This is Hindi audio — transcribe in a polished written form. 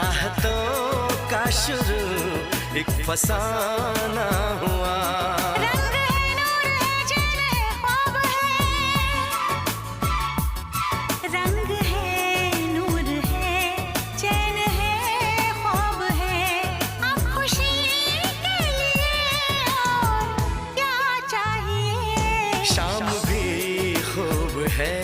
चाहतों का शुरू एक फसाना हुआ। रंग है, नूर है, चैन है, ख्वाब है। रंग है, नूर है, चैन है, ख्वाब है। अब खुशी के लिए और क्या चाहिए? शाम भी खूब है,